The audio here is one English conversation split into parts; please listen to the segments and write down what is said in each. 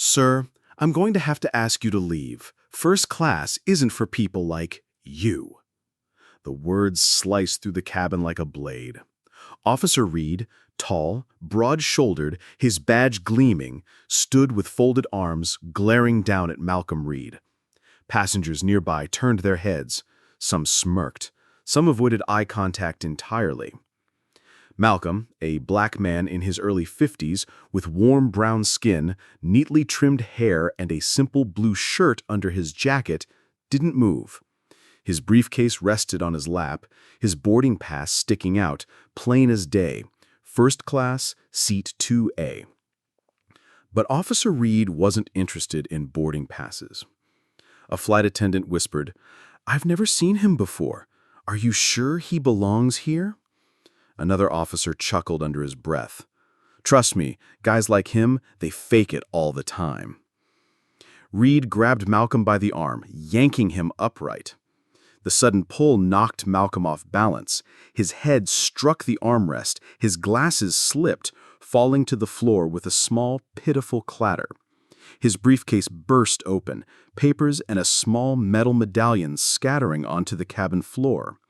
Sir, I'm going to have to ask you to leave. First class isn't for people like you. The words sliced through the cabin like a blade. Officer Reed, tall, broad-shouldered, his badge gleaming, stood with folded arms, glaring down at Malcolm Reed. Passengers nearby turned their heads. Some smirked. Some avoided eye contact entirely. Malcolm, a black man in his early 50s, with warm brown skin, neatly trimmed hair, and a simple blue shirt under his jacket, didn't move. His briefcase rested on his lap, his boarding pass sticking out, plain as day. First class, seat 2A. But Officer Reed wasn't interested in boarding passes. A flight attendant whispered, "I've never seen him before. Are you sure he belongs here?" Another officer chuckled under his breath. "Trust me, guys like him, they fake it all the time." Reed grabbed Malcolm by the arm, yanking him upright. The sudden pull knocked Malcolm off balance. His head struck the armrest, his glasses slipped, falling to the floor with a small, pitiful clatter. His briefcase burst open, papers and a small metal medallion scattering onto the cabin floor.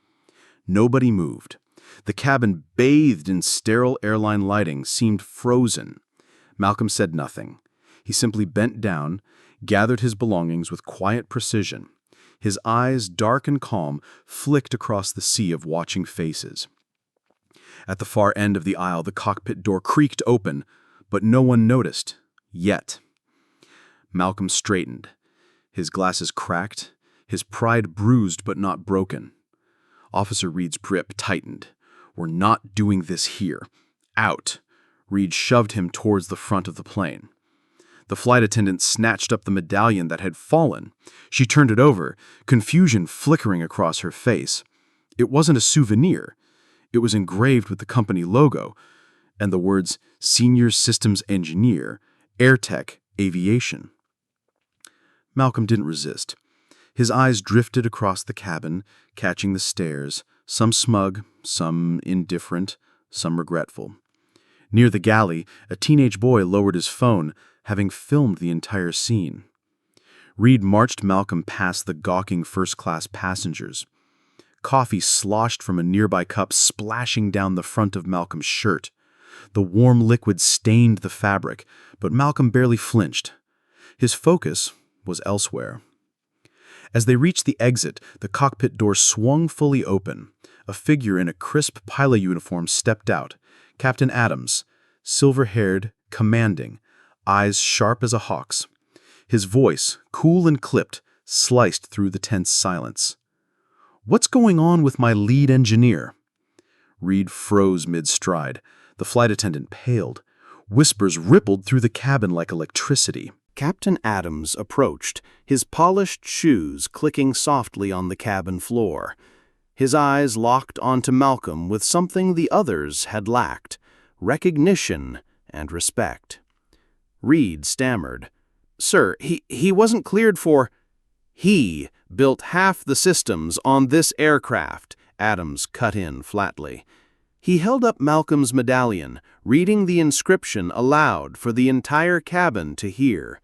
Nobody moved. The cabin, bathed in sterile airline lighting, seemed frozen. Malcolm said nothing. He simply bent down, gathered his belongings with quiet precision. His eyes, dark and calm, flicked across the sea of watching faces. At the far end of the aisle, the cockpit door creaked open, but no one noticed. Yet. Malcolm straightened. His glasses cracked, his pride bruised but not broken. Officer Reed's grip tightened. "We're not doing this here. Out." Reed shoved him towards the front of the plane. The flight attendant snatched up the medallion that had fallen. She turned it over, confusion flickering across her face. It wasn't a souvenir. It was engraved with the company logo and the words Senior Systems Engineer, AirTech Aviation. Malcolm didn't resist. His eyes drifted across the cabin, catching the stares, some smug, some indifferent, some regretful. Near the galley, a teenage boy lowered his phone, having filmed the entire scene. Reed marched Malcolm past the gawking first-class passengers. Coffee sloshed from a nearby cup, splashing down the front of Malcolm's shirt. The warm liquid stained the fabric, but Malcolm barely flinched. His focus was elsewhere. As they reached the exit, the cockpit door swung fully open. A figure in a crisp pilot uniform stepped out. Captain Adams, silver-haired, commanding, eyes sharp as a hawk's. His voice, cool and clipped, sliced through the tense silence. "What's going on with my lead engineer?" Reed froze mid-stride. The flight attendant paled. Whispers rippled through the cabin like electricity. Captain Adams approached, his polished shoes clicking softly on the cabin floor. His eyes locked onto Malcolm with something the others had lacked: recognition and respect. Reed stammered, "Sir, he wasn't cleared for—" "He built half the systems on this aircraft," Adams cut in flatly. He held up Malcolm's medallion, reading the inscription aloud for the entire cabin to hear.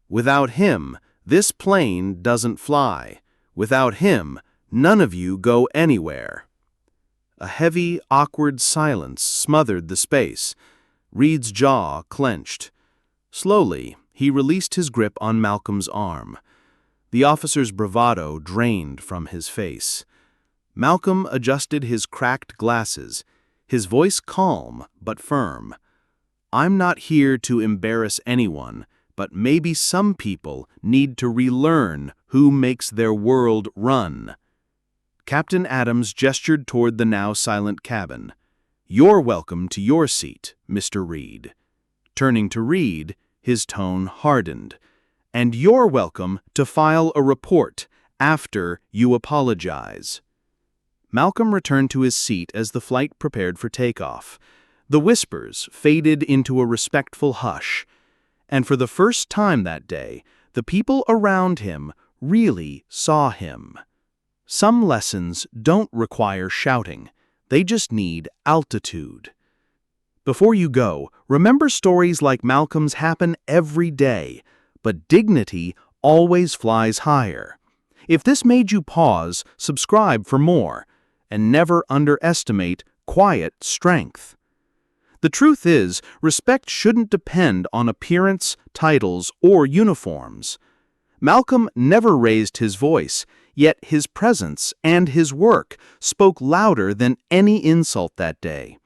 "Without him, this plane doesn't fly. Without him, none of you go anywhere." A heavy, awkward silence smothered the space. Reed's jaw clenched. Slowly, he released his grip on Malcolm's arm. The officer's bravado drained from his face. Malcolm adjusted his cracked glasses, his voice calm but firm. "I'm not here to embarrass anyone, but maybe some people need to relearn who makes their world run." Captain Adams gestured toward the now silent cabin. "You're welcome to your seat, Mr. Reed." Turning to Reed, his tone hardened. "And you're welcome to file a report after you apologize." Malcolm returned to his seat as the flight prepared for takeoff. The whispers faded into a respectful hush. And for the first time that day, the people around him really saw him. Some lessons don't require shouting. They just need altitude. Before you go, remember stories like Malcolm's happen every day, but dignity always flies higher. If this made you pause, subscribe for more, and never underestimate quiet strength. The truth is, respect shouldn't depend on appearance, titles, or uniforms. Malcolm never raised his voice, yet his presence and his work spoke louder than any insult that day.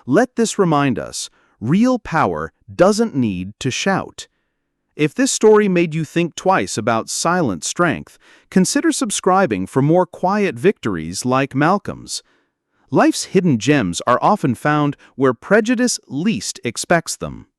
Let this remind us, real power doesn't need to shout. If this story made you think twice about silent strength, consider subscribing for more quiet victories like Malcolm's. Life's hidden gems are often found where prejudice least expects them.